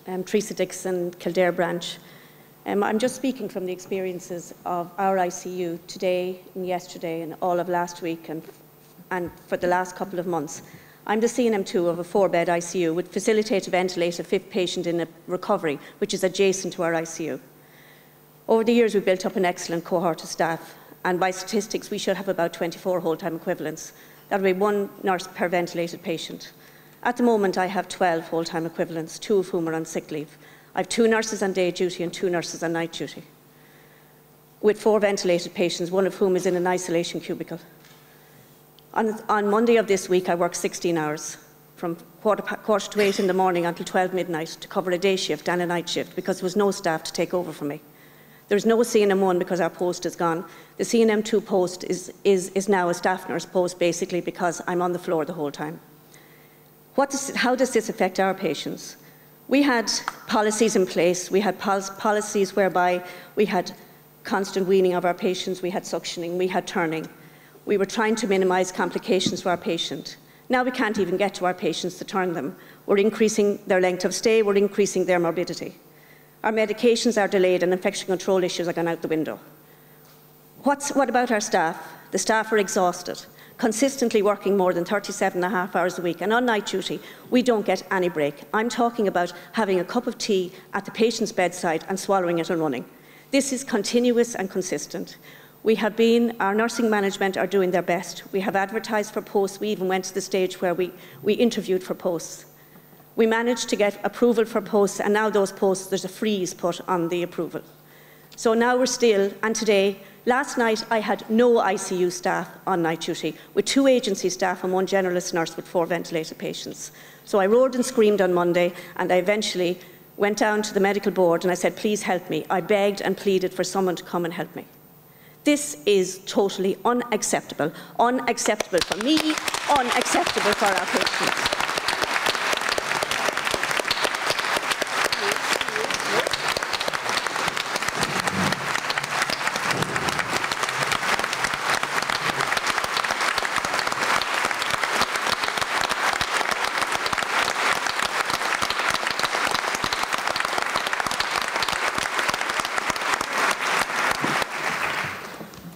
Teresa Dixon, Kildare branch. I'm just speaking from the experiences of our ICU today and yesterday and all of last week and for the last couple of months. I'm the CNM2 of a 4-bed ICU with facilitated ventilated 5th patient in a recovery, which is adjacent to our ICU. Over the years, we've built up an excellent cohort of staff, and by statistics, we should have about 24 whole-time equivalents. That would be 1 nurse per ventilated patient. At the moment, I have 12 whole-time equivalents, 2 of whom are on sick leave. I have 2 nurses on day duty and 2 nurses on night duty, with 4 ventilated patients, 1 of whom is in an isolation cubicle. On Monday of this week, I worked 16 hours, from quarter to 8 in the morning until 12 midnight, to cover a day shift and a night shift, because there was no staff to take over for me. There's no CNM1 because our post is gone. The CNM2 post is now a staff nurse post, basically, because I'm on the floor the whole time. How does this affect our patients? We had policies in place. We had policies whereby we had constant weaning of our patients, we had suctioning, we had turning. We were trying to minimise complications for our patient. Now we can't even get to our patients to turn them. We're increasing their length of stay, we're increasing their morbidity. Our medications are delayed and infection control issues are gone out the window. What about our staff? The staff are exhausted, consistently working more than 37.5 hours a week, and on night duty, we don't get any break. I'm talking about having a cup of tea at the patient's bedside and swallowing it and running. This is continuous and consistent. Our nursing management are doing their best. We have advertised for posts. We even went to the stage where we interviewed for posts. We managed to get approval for posts, and now those posts, there's a freeze put on the approval. So now we're still, and today, last night I had no ICU staff on night duty, with 2 agency staff and 1 generalist nurse with 4 ventilated patients. So I roared and screamed on Monday, and I eventually went down to the medical board and I said, please help me. I begged and pleaded for someone to come and help me. This is totally unacceptable. Unacceptable for me, unacceptable for our patients.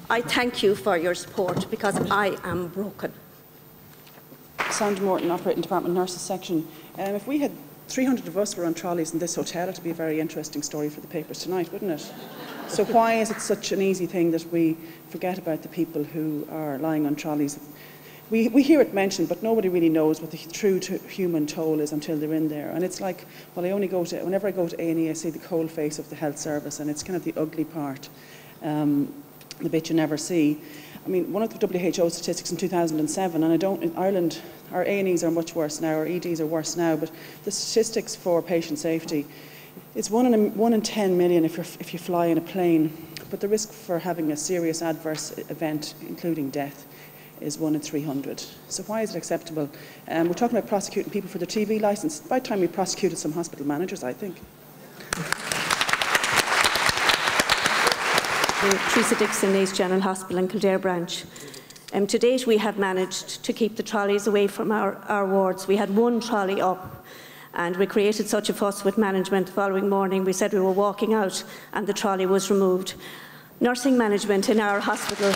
I thank you for your support, because I am broken. Sandra Morton, Operating Department Nurses Section. If we had 300 of us were on trolleys in this hotel, it would be a very interesting story for the papers tonight, wouldn't it? So why is it such an easy thing that we forget about the people who are lying on trolleys? We hear it mentioned, but nobody really knows what the true human toll is until they're in there. And it's like, well, whenever I go to A&E, I see the cold face of the health service, and it's kind of the ugly part. The bit you never see. I mean, one of the WHO statistics in 2007, and in Ireland, our A&Es are much worse now, our EDs are worse now, but the statistics for patient safety, it's 1 in 10 million if you fly in a plane, but the risk for having a serious adverse event, including death, is 1 in 300. So why is it acceptable? We're talking about prosecuting people for their TV licence. By the time we prosecuted some hospital managers, I think. Teresa Dixon, Naas General Hospital and Kildare branch. To date, we have managed to keep the trolleys away from our wards. We had 1 trolley up, and we created such a fuss with management the following morning. We said we were walking out, and the trolley was removed. Nursing management in our hospital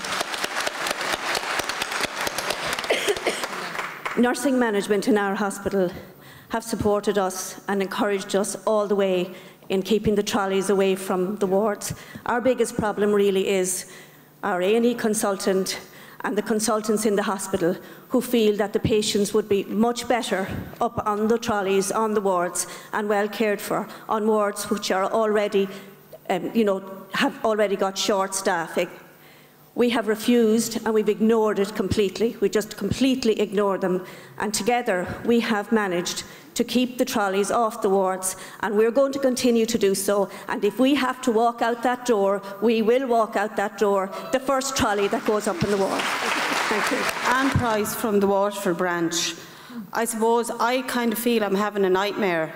have supported us and encouraged us all the way in keeping the trolleys away from the wards. Our biggest problem really is our A&E consultant and the consultants in the hospital, who feel that the patients would be much better up on the trolleys, on the wards, and well cared for, on wards which are already, have already got short staffing. We have refused, and we've ignored it completely. We just completely ignore them, and together we have managed to keep the trolleys off the wards, and we're going to continue to do so. And if we have to walk out that door, we will walk out that door, the first trolley that goes up in the ward. Thank you. Anne Price from the Waterford branch. I suppose I kind of feel I'm having a nightmare,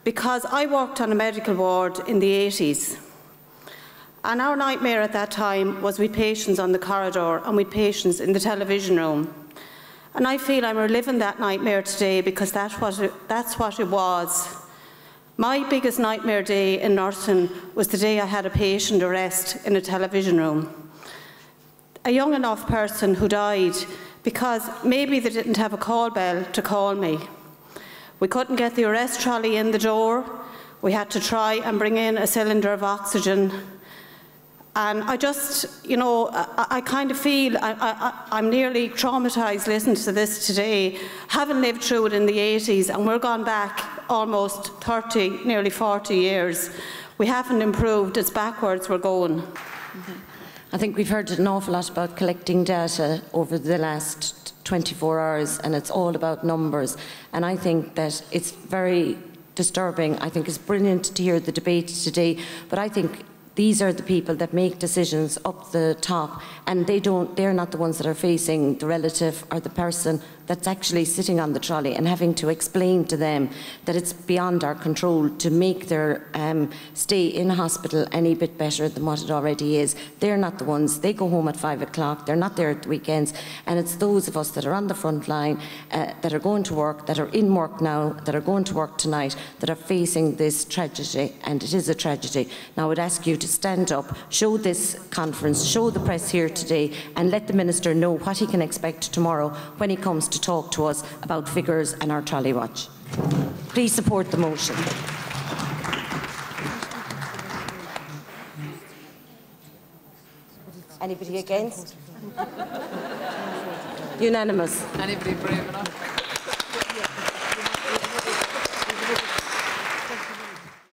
because I worked on a medical ward in the 80s. And our nightmare at that time was with patients on the corridor and with patients in the television room. And I feel I'm reliving that nightmare today, because that's what it was. My biggest nightmare day in nursing was the day I had a patient arrest in a television room. A young enough person who died because maybe they didn't have a call bell to call me. We couldn't get the arrest trolley in the door. We had to try and bring in a cylinder of oxygen. And I just, you know, I kind of feel I'm nearly traumatised listening to this today, having lived through it in the 80s, and we're gone back almost 30, nearly 40 years. We haven't improved, it's backwards we're going. I think we've heard an awful lot about collecting data over the last 24 hours, and it's all about numbers. And I think that it's very disturbing. I think it's brilliant to hear the debate today, but I think these are the people that make decisions up the top, and they're not the ones that are facing the relative or the person that's actually sitting on the trolley and having to explain to them that it's beyond our control to make their stay in hospital any bit better than what it already is. They're not the ones. They go home at 5 o'clock. They're not there at the weekends. And it's those of us that are on the front line, that are going to work, that are in work now, that are going to work tonight, that are facing this tragedy. And it is a tragedy. Now I would ask you to stand up, show this conference, show the press here today, and let the Minister know what he can expect tomorrow when he comes to talk to us about figures and our trolley watch. Please support the motion. Anybody against? Unanimous. Anybody brave enough?